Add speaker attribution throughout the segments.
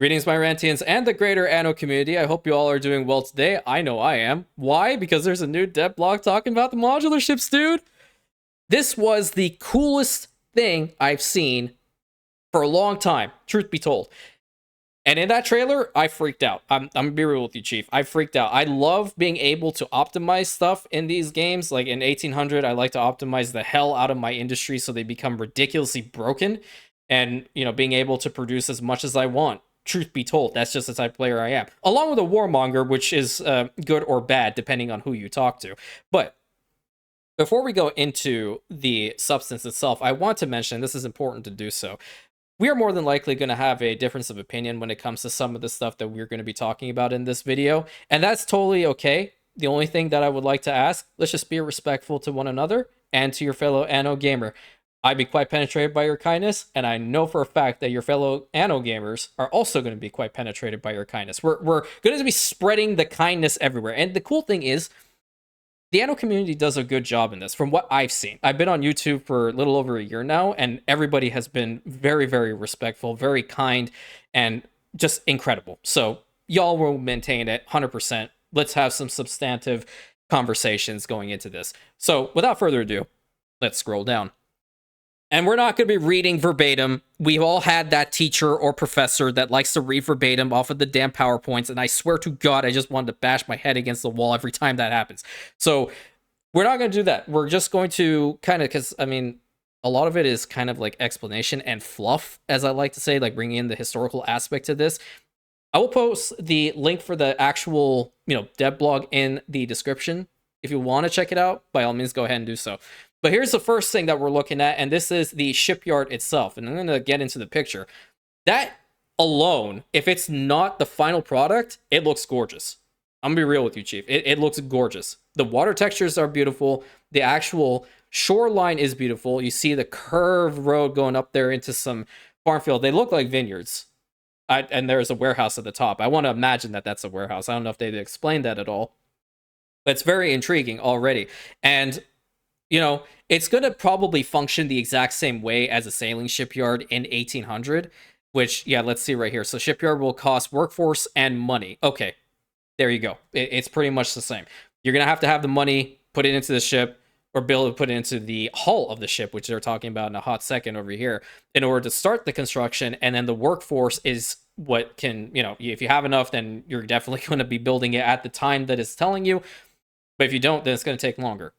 Speaker 1: Greetings, my Rantians and the greater Anno community. I hope you all are doing well today. I know I am. Why? Because there's a new Devblog talking about the modular ships, dude. This was the coolest thing I've seen for a long time, truth be told. And in that trailer, I freaked out. I'm gonna be real with you, Chief. I freaked out. I love being able to optimize stuff in these games. Like in 1800, I like to optimize the hell out of my industry so they become ridiculously broken. And, being able to produce as much as I want. Truth be told, that's just the type of player I am. Along with a warmonger, which is good or bad, depending on who you talk to. But before we go into the substance itself, I want to mention, this is important to do so, we are more than likely going to have a difference of opinion when it comes to some of the stuff that we're going to be talking about in this video, and that's totally okay. The only thing that I would like to ask, let's just be respectful to one another and to your fellow Anno gamer. I'd be quite penetrated by your kindness, and I know for a fact that your fellow Anno gamers are also going to be quite penetrated by your kindness. We're going to be spreading the kindness everywhere, and the cool thing is, the Anno community does a good job in this, from what I've seen. I've been on YouTube for a little over a year now, and everybody has been very, very respectful, very kind, and just incredible. So y'all will maintain it 100%. Let's have some substantive conversations going into this. So without further ado, let's scroll down. And we're not going to be reading verbatim. We've all had that teacher or professor that likes to read verbatim off of the damn PowerPoints, and I swear to God, I just wanted to bash my head against the wall every time that happens. So we're not going to do that. We're just going to kind of, because, a lot of it is kind of like explanation and fluff, as I like to say, like bringing in the historical aspect to this. I will post the link for the actual, Devblog in the description. If you want to check it out, by all means, go ahead and do so. But here's the first thing that we're looking at, and this is the shipyard itself. And I'm going to get into the picture. That alone, if it's not the final product, it looks gorgeous. I'm going to be real with you, Chief. It looks gorgeous. The water textures are beautiful. The actual shoreline is beautiful. You see the curved road going up there into some farm field. They look like vineyards. And there's a warehouse at the top. I want to imagine that that's a warehouse. I don't know if they've explained that at all. But it's very intriguing already. And it's going to probably function the exact same way as a sailing shipyard in 1800, which, yeah, let's see right here. So shipyard will cost workforce and money. Okay, there you go. It's pretty much the same. You're going to have the money, put it into the ship, or put it into the hull of the ship, which they're talking about in a hot second over here, in order to start the construction. And then the workforce is what can, if you have enough, then you're definitely going to be building it at the time that it's telling you. But if you don't, then it's going to take longer.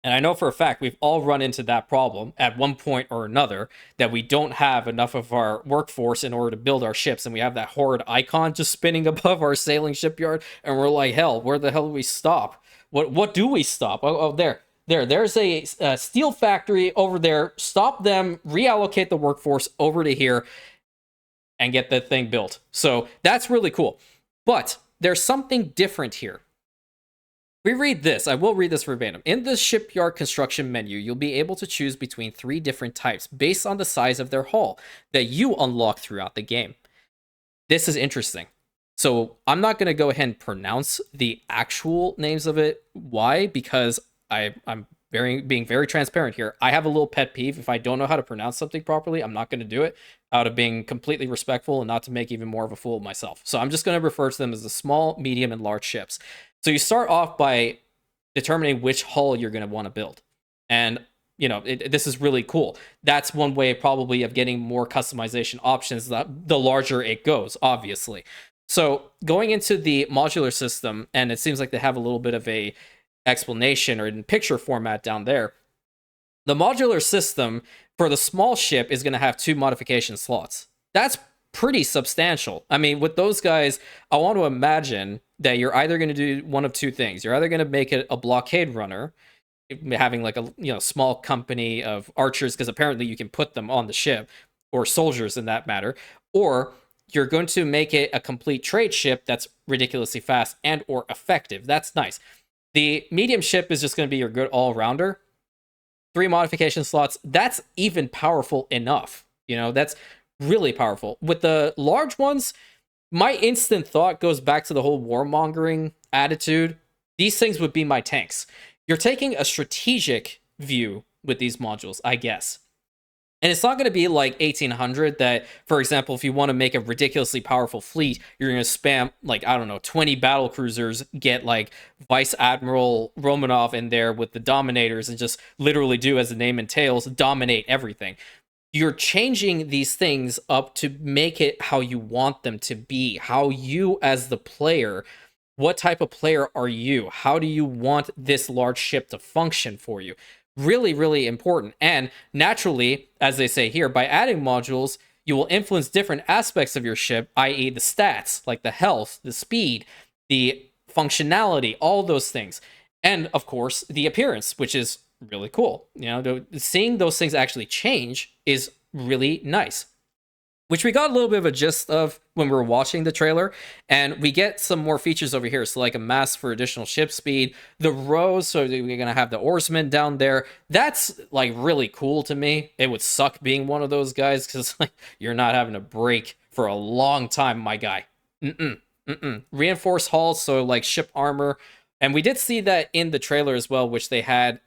Speaker 1: And I know for a fact we've all run into that problem at one point or another, that we don't have enough of our workforce in order to build our ships, and we have that horrid icon just spinning above our sailing shipyard, and we're like, hell, where the hell do we stop? What do we stop? Oh, there's a steel factory over there. Stop them, reallocate the workforce over to here, and get that thing built. So that's really cool. But there's something different here. We read this. I will read this verbatim. In the shipyard construction menu, you'll be able to choose between 3 different types based on the size of their hull that you unlock throughout the game. This is interesting. So I'm not going to go ahead and pronounce the actual names of it. Why? Because I'm being very transparent here. I have a little pet peeve. If I don't know how to pronounce something properly, I'm not going to do it, out of being completely respectful and not to make even more of a fool of myself. So I'm just going to refer to them as the small, medium, and large ships. So you start off by determining which hull you're going to want to build. And, this is really cool. That's one way probably of getting more customization options, the larger it goes, obviously. So going into the modular system, and it seems like they have a little bit of a explanation or in picture format down there. The modular system for the small ship is going to have 2 modification slots. That's pretty substantial. With those guys, I want to imagine that you're either going to do one of 2 things. You're either going to make it a blockade runner, having like a small company of archers, because apparently you can put them on the ship, or soldiers in that matter, or you're going to make it a complete trade ship that's ridiculously fast and or effective. That's nice. The medium ship is just going to be your good all-rounder. 3 modification slots, that's even powerful enough. That's really powerful. With the large ones, my instant thought goes back to the whole warmongering attitude. These things would be my tanks. You're taking a strategic view with these modules, I guess. And it's not going to be like 1800 that, for example, if you want to make a ridiculously powerful fleet, you're going to spam, like, I don't know, 20 battle cruisers, get like Vice Admiral Romanov in there with the Dominators, and just literally do, as the name entails, dominate everything. You're changing these things up to make it how you want them to be, how you, as the player, what type of player are you? How do you want this large ship to function for you? Really, really important. And naturally, as they say here, by adding modules, you will influence different aspects of your ship, i.e., the stats, like the health, the speed, the functionality, all those things. And of course, the appearance, which is really cool. You know, seeing those things actually change is really nice, which we got a little bit of a gist of when we were watching the trailer. And we get some more features over here. So like a mast for additional ship speed, the rows, so we're going to have the oarsmen down there. That's like really cool to me. It would suck being one of those guys, because like you're not having a break for a long time, my guy. Reinforced hulls, so like ship armor. And we did see that in the trailer as well, which they had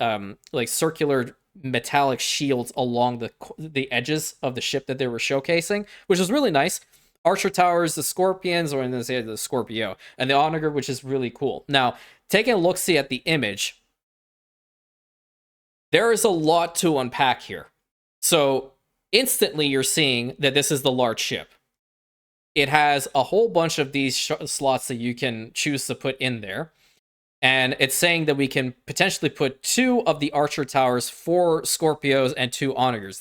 Speaker 1: like circular metallic shields along the edges of the ship that they were showcasing, which was really nice. Archer towers, the Scorpions, or in this case, the Scorpio, and the Onager, which is really cool. Now, taking a look-see at the image, there is a lot to unpack here. So instantly you're seeing that this is the large ship. It has a whole bunch of these slots that you can choose to put in there. And it's saying that we can potentially put 2 of the Archer towers, 4 Scorpios, and 2 Onagers.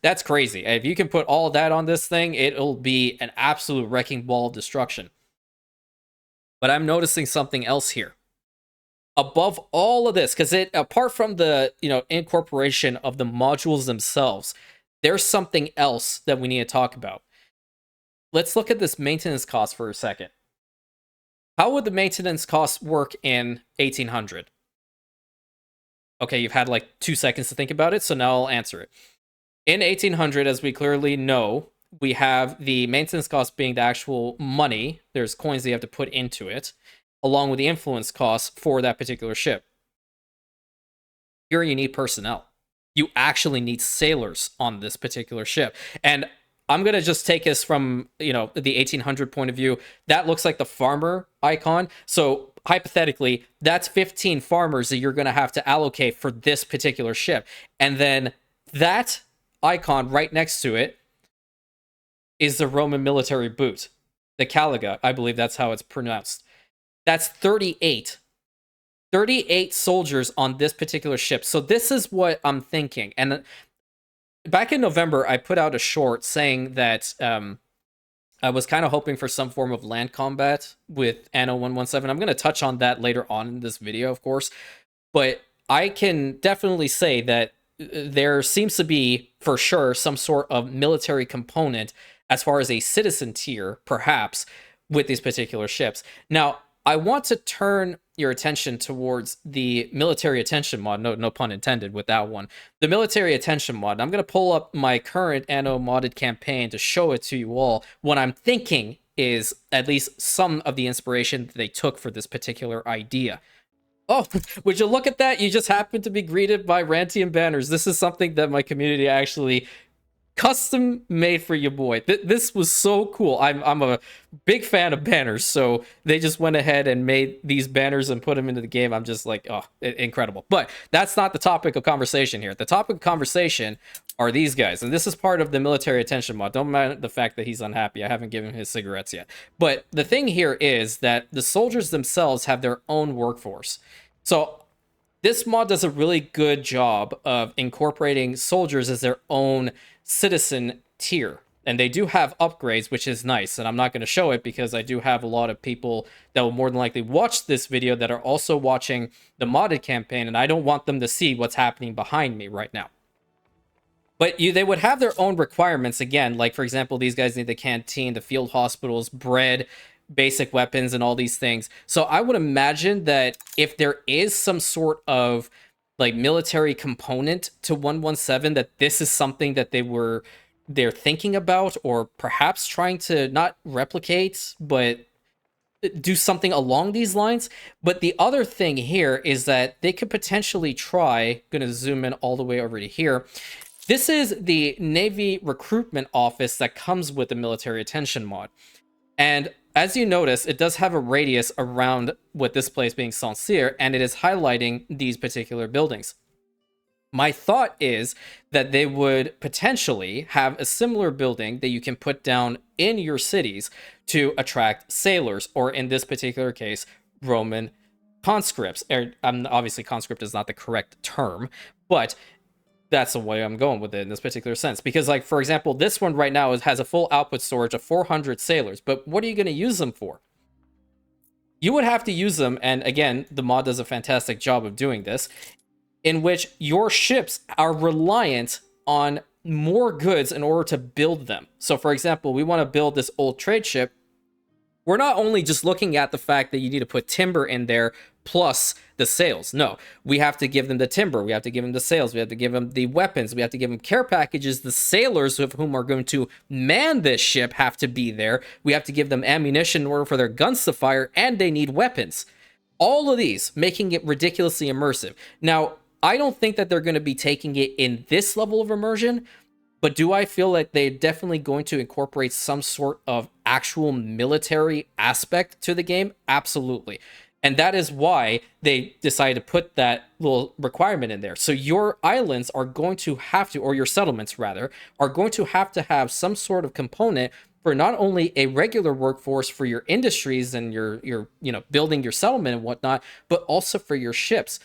Speaker 1: That's crazy. If you can put all of that on this thing, it'll be an absolute wrecking ball of destruction. But I'm noticing something else here. Above all of this, because it, apart from the incorporation of the modules themselves, there's something else that we need to talk about. Let's look at this maintenance cost for a second. How would the maintenance costs work in 1800? Okay, you've had like 2 seconds to think about it, so now I'll answer it. In 1800, as we clearly know, we have the maintenance cost being the actual money. There's coins that you have to put into it, along with the influence costs for that particular ship. Here you need personnel. You actually need sailors on this particular ship. And I'm going to just take us from, the 1800 point of view. That looks like the farmer icon. So hypothetically, that's 15 farmers that you're going to have to allocate for this particular ship. And then that icon right next to it is the Roman military boot, the Caliga. I believe that's how it's pronounced. That's 38. 38 soldiers on this particular ship. So this is what I'm thinking. And back in November, I put out a short saying that I was kind of hoping for some form of land combat with Anno 117. I'm going to touch on that later on in this video, of course. But I can definitely say that there seems to be, for sure, some sort of military component as far as a citizen tier, perhaps, with these particular ships. Now, I want to turn your attention towards the military attention mod. No pun intended with that one. The military attention mod. I'm going to pull up my current Anno modded campaign to show it to you all. What I'm thinking is at least some of the inspiration that they took for this particular idea. Oh, would you look at that? You just happen to be greeted by Rantian banners. This is something that my community actually custom made for your boy. This was so cool. I'm a big fan of banners, so they just went ahead and made these banners and put them into the game. I'm just like, oh, incredible. But that's not the topic of conversation here. The topic of conversation are these guys, and this is part of the military attention mod. Don't mind the fact that he's unhappy. I haven't given him his cigarettes yet. But the thing here is that the soldiers themselves have their own workforce. So this mod does a really good job of incorporating soldiers as their own citizen tier, and they do have upgrades, which is nice. And I'm not going to show it because I do have a lot of people that will more than likely watch this video that are also watching the modded campaign, and I don't want them to see what's happening behind me right now. But they would have their own requirements again, like for example, these guys need the canteen, the field hospitals, bread, basic weapons, and all these things. So I would imagine that if there is some sort of like military component to 117, that this is something that they're thinking about, or perhaps trying to not replicate, but do something along these lines. But the other thing here is that they could potentially try, gonna zoom in all the way over to here, This is the Navy recruitment office that comes with the military attention mod. And as you notice, it does have a radius around with this place being Saint-Cyr, and it is highlighting these particular buildings. My thought is that they would potentially have a similar building that you can put down in your cities to attract sailors, or in this particular case, Roman conscripts. Obviously, conscript is not the correct term, but that's the way I'm going with it in this particular sense. Because, like, for example, this one right now has a full output storage of 400 sailors, but what are you going to use them for? You would have to use them, and again, the mod does a fantastic job of doing this, in which your ships are reliant on more goods in order to build them. So, for example, we want to build this old trade ship. We're not only just looking at the fact that you need to put timber in there plus the sails. No, we have to give them the timber. We have to give them the sails. We have to give them the weapons. We have to give them care packages. The sailors of whom are going to man this ship have to be there. We have to give them ammunition in order for their guns to fire, and they need weapons. All of these, making it ridiculously immersive. Now, I don't think that they're going to be taking it in this level of immersion, but do I feel like they're definitely going to incorporate some sort of actual military aspect to the game? Absolutely. And that is why they decided to put that little requirement in there. So your islands are going to have to, or your settlements rather, are going to have some sort of component for not only a regular workforce for your industries and your building your settlement and whatnot, but also for your ships.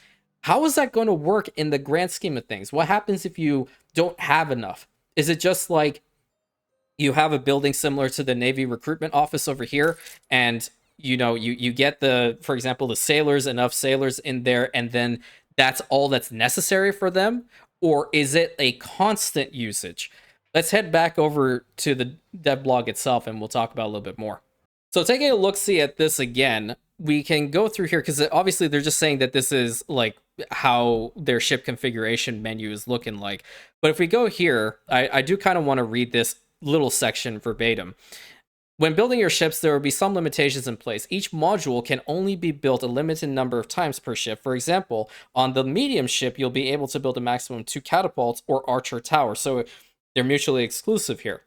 Speaker 1: How is that going to work in the grand scheme of things? What happens if you don't have enough? Is it just like you have a building similar to the Navy recruitment office over here, and you get for example, the sailors, enough sailors in there, and then that's all that's necessary for them? Or is it a constant usage? Let's head back over to the Devblog itself and we'll talk about a little bit more. So taking a look-see at this again, we can go through here because obviously they're just saying that this is like how their ship configuration menu is looking like. But if we go here, I do kind of want to read this little section verbatim. When building your ships, there will be some limitations in place. Each module can only be built a limited number of times per ship. For example, on the medium ship, you'll be able to build a maximum of 2 catapults or archer towers. So they're mutually exclusive here.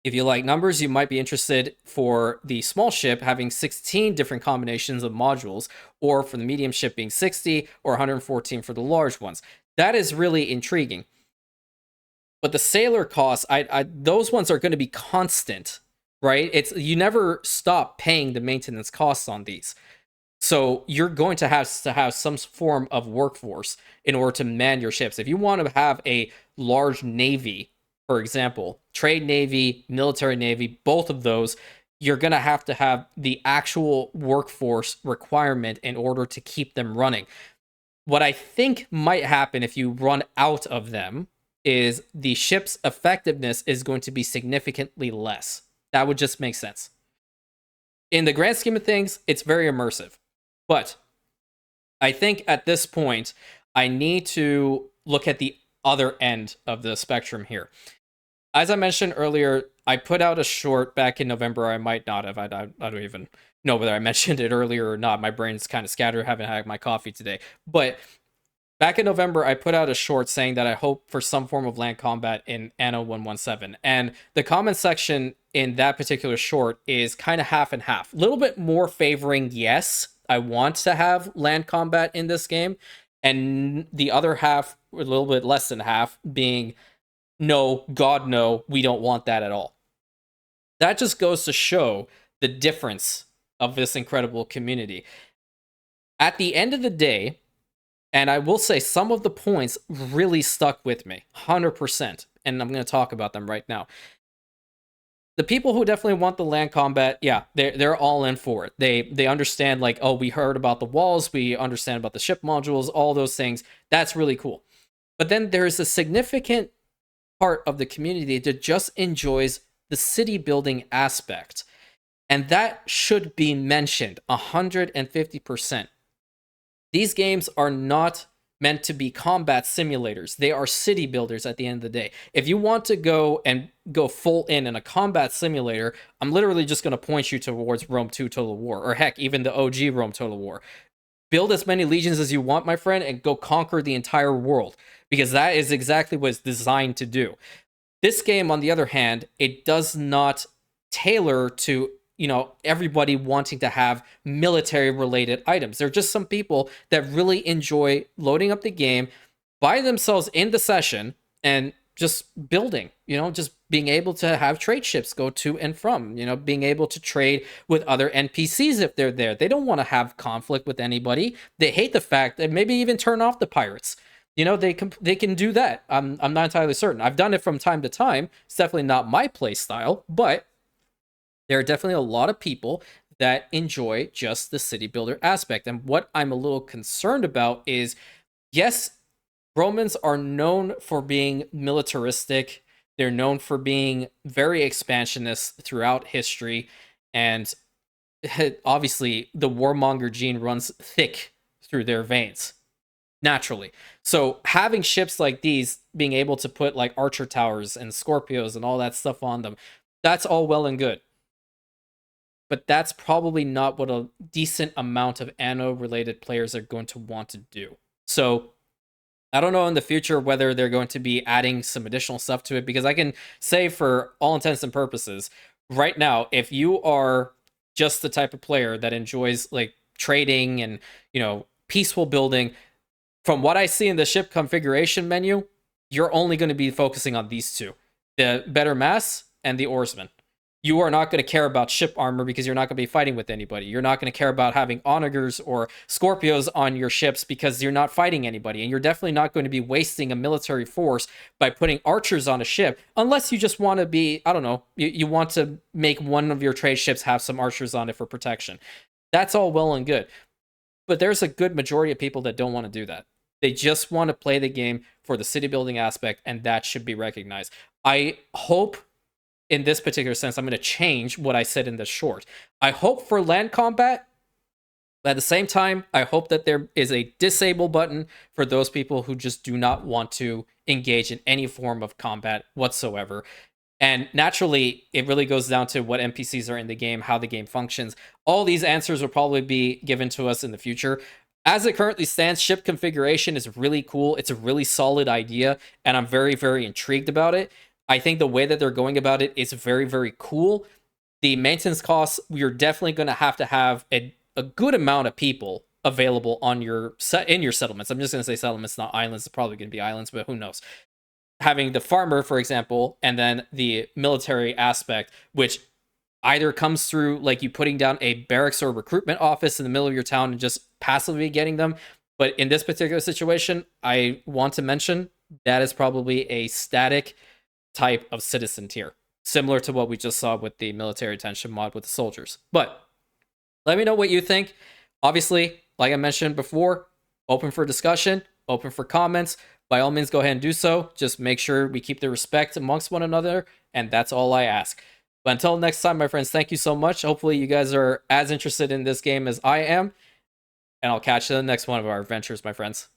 Speaker 1: If you like numbers, you might be interested for the small ship having 16 different combinations of modules, or for the medium ship being 60, or 114 for the large ones. That is really intriguing. But the sailor costs, those ones are going to be constant, right? You never stop paying the maintenance costs on these. So you're going to have some form of workforce in order to man your ships. If you want to have a large navy, for example, trade navy, military navy, both of those, you're going to have the actual workforce requirement in order to keep them running. What I think might happen if you run out of them is the ship's effectiveness is going to be significantly less. That would just make sense. In the grand scheme of things, it's very immersive. But I think at this point, I need to look at the other end of the spectrum here. As I mentioned earlier, I put out a short back in November. I might not have. I don't even know whether I mentioned it earlier or not. My brain's kind of scattered. Haven't had my coffee today. But back in November, I put out a short saying that I hope for some form of land combat in Anno 117. And the comment section in that particular short is kind of half and half. A little bit more favoring, yes, I want to have land combat in this game. And the other half, a little bit less than half, being no, God, no, we don't want that at all. That just goes to show the difference of this incredible community. At the end of the day, and I will say some of the points really stuck with me, 100%, and I'm going to talk about them right now. The people who definitely want the land combat, yeah, they're all in for it. They understand, like, oh, we heard about the walls, we understand about the ship modules, all those things. That's really cool. But then there's a significant part of the community that just enjoys the city building aspect. And that should be mentioned 150%. These games are not meant to be combat simulators. They are city builders at the end of the day. If you want to go full in a combat simulator, I'm literally just going to point you towards Rome 2 Total War, or heck, even the OG Rome Total War. Build as many legions as you want, my friend, and go conquer the entire world. because that is exactly what it's designed to do. This game, on the other hand, it does not tailor to, everybody wanting to have military related items. There are just some people that really enjoy loading up the game by themselves in the session and just building, just being able to have trade ships go to and from, being able to trade with other NPCs if they're there. They don't want to have conflict with anybody. They hate the fact that maybe even turn off the pirates. They can do that. I'm not entirely certain. I've done it from time to time. It's definitely not my play style, but there are definitely a lot of people that enjoy just the city builder aspect. And what I'm a little concerned about is, yes, Romans are known for being militaristic. They're known for being very expansionist throughout history. And obviously, the warmonger gene runs thick through their veins, naturally. So having ships like these, being able to put like archer towers and Scorpios and all that stuff on them, that's all well and good. But that's probably not what a decent amount of Anno-related players are going to want to do. So I don't know in the future whether they're going to be adding some additional stuff to it, because I can say for all intents and purposes, right now, if you are just the type of player that enjoys like trading and, peaceful building, from what I see in the ship configuration menu, you're only going to be focusing on these two, the better mass and the oarsman. You are not going to care about ship armor because you're not going to be fighting with anybody. You're not going to care about having onagers or Scorpios on your ships because you're not fighting anybody. And you're definitely not going to be wasting a military force by putting archers on a ship, unless you just want to be, I don't know, you want to make one of your trade ships have some archers on it for protection. That's all well and good. But there's a good majority of people that don't want to do that. They just want to play the game for the city building aspect, and that should be recognized. I hope in this particular sense, I'm going to change what I said in the short. I hope for land combat, but at the same time, I hope that there is a disable button for those people who just do not want to engage in any form of combat whatsoever. And naturally, it really goes down to what NPCs are in the game, how the game functions. All these answers will probably be given to us in the future. As it currently stands, ship configuration is really cool. It's a really solid idea, and I'm very, very intrigued about it. I think the way that they're going about it is very, very cool. The maintenance costs, you're definitely going to have a good amount of people available on your in your settlements. I'm just going to say settlements, not islands. It's probably going to be islands, but who knows. Having the farmer, for example, and then the military aspect, which either comes through like you putting down a barracks or recruitment office in the middle of your town and just passively getting them. But in this particular situation, I want to mention that is probably a static type of citizen tier, similar to what we just saw with the military tension mod with the soldiers. But let me know what you think. Obviously, like I mentioned before, open for discussion, open for comments. By all means, go ahead and do so. Just make sure we keep the respect amongst one another, and that's all I ask. But until next time, my friends, thank you so much. Hopefully you guys are as interested in this game as I am, and I'll catch you in the next one of our adventures, my friends.